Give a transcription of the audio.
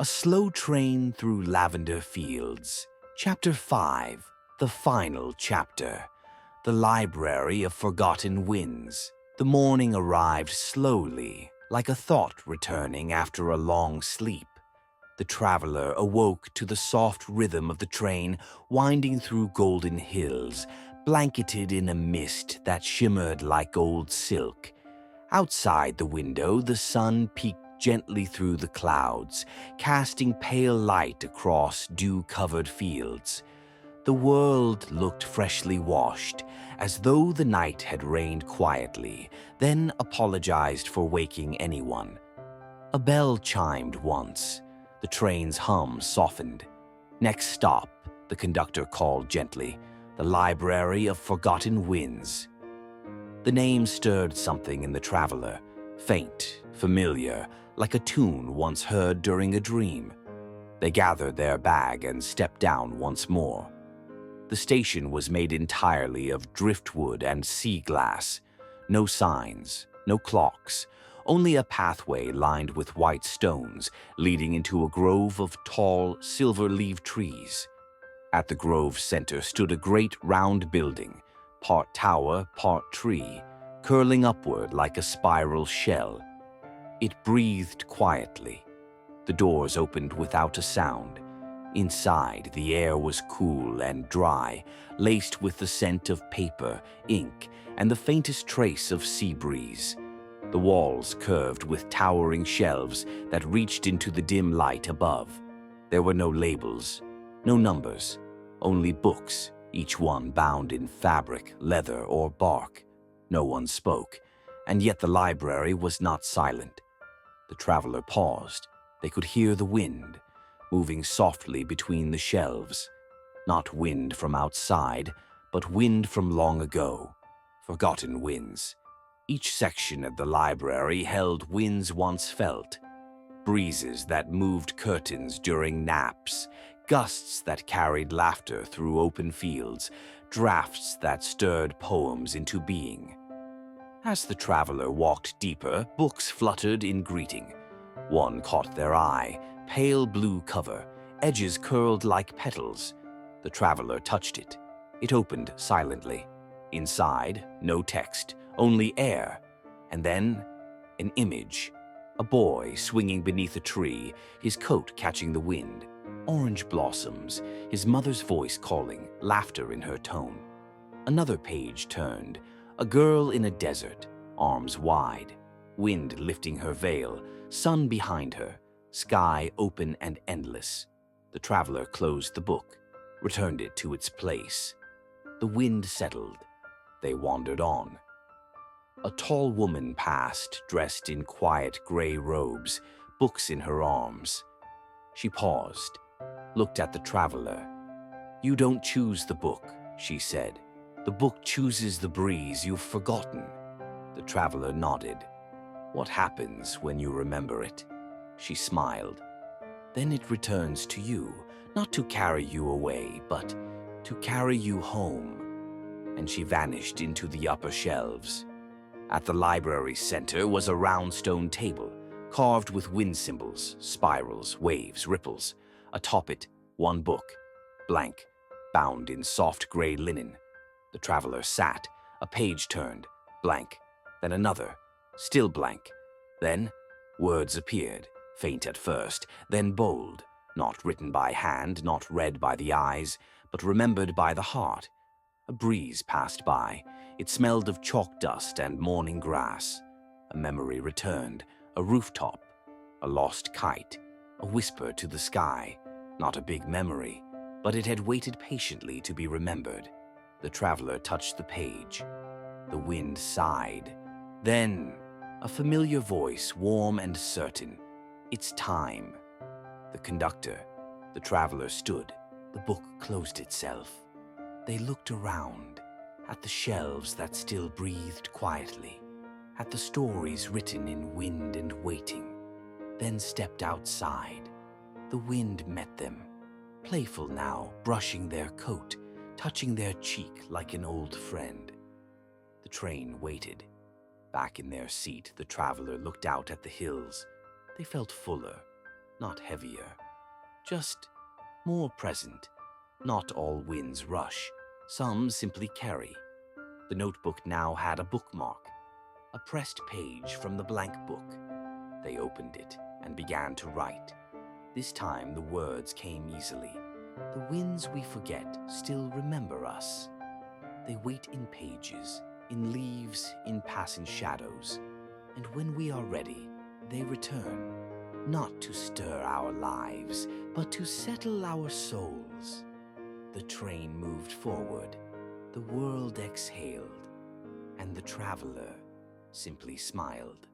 A Slow Train Through Lavender Fields. Chapter 5. The Final Chapter. The Library of Forgotten Winds. The morning arrived slowly, like a thought returning after a long sleep. The traveler awoke to the soft rhythm of the train winding through golden hills, blanketed in a mist that shimmered like gold silk. Outside the window, the sun peeked gently through the clouds, casting pale light across dew-covered fields. The world looked freshly washed, as though the night had rained quietly, then apologized for waking anyone. A bell chimed once. The train's hum softened. "Next stop," the conductor called gently, "the Library of Forgotten Winds." The name stirred something in the traveler, faint, familiar, like a tune once heard during a dream. They gathered their bag and stepped down once more. The station was made entirely of driftwood and sea glass. No signs, no clocks, only a pathway lined with white stones leading into a grove of tall, silver-leaved trees. At the grove's center stood a great round building, part tower, part tree, curling upward like a spiral shell. It breathed quietly. The doors opened without a sound. Inside, the air was cool and dry, laced with the scent of paper, ink, and the faintest trace of sea breeze. The walls curved with towering shelves that reached into the dim light above. There were no labels, no numbers, only books, each one bound in fabric, leather, or bark. No one spoke, and yet the library was not silent. The traveler paused. They could hear the wind, moving softly between the shelves. Not wind from outside, but wind from long ago. Forgotten winds. Each section of the library held winds once felt. Breezes that moved curtains during naps, gusts that carried laughter through open fields, drafts that stirred poems into being. As the traveler walked deeper, books fluttered in greeting. One caught their eye, pale blue cover, edges curled like petals. The traveler touched it. It opened silently. Inside, no text, only air. And then, an image. A boy swinging beneath a tree, his coat catching the wind. Orange blossoms, his mother's voice calling, laughter in her tone. Another page turned. A girl in a desert, arms wide, wind lifting her veil, sun behind her, sky open and endless. The traveler closed the book, returned it to its place. The wind settled. They wandered on. A tall woman passed, dressed in quiet gray robes, books in her arms. She paused, looked at the traveler. "You don't choose the book," she said. "The book chooses the breeze you've forgotten." The traveler nodded. "What happens when you remember it?" She smiled. "Then it returns to you, not to carry you away, but to carry you home." And she vanished into the upper shelves. At the library center was a round stone table, carved with wind symbols, spirals, waves, ripples. Atop it, one book, blank, bound in soft gray linen. The traveler sat, a page turned, blank, then another, still blank. Then, words appeared, faint at first, then bold, not written by hand, not read by the eyes, but remembered by the heart. A breeze passed by. It smelled of chalk dust and morning grass. A memory returned, a rooftop, a lost kite, a whisper to the sky. Not a big memory, but it had waited patiently to be remembered. The traveler touched the page. The wind sighed. Then, a familiar voice, warm and certain. "It's time." The conductor, the traveler stood. The book closed itself. They looked around, at the shelves that still breathed quietly, at the stories written in wind and waiting, then stepped outside. The wind met them, playful now, brushing their coat, touching their cheek like an old friend. The train waited. Back in their seat, the traveler looked out at the hills. They felt fuller, not heavier, just more present. Not all winds rush, some simply carry. The notebook now had a bookmark, a pressed page from the blank book. They opened it and began to write. This time the words came easily. The winds we forget still remember us. They wait in pages, in leaves, in passing shadows. And when we are ready, they return, not to stir our lives, but to settle our souls. The train moved forward, the world exhaled, and the traveler simply smiled.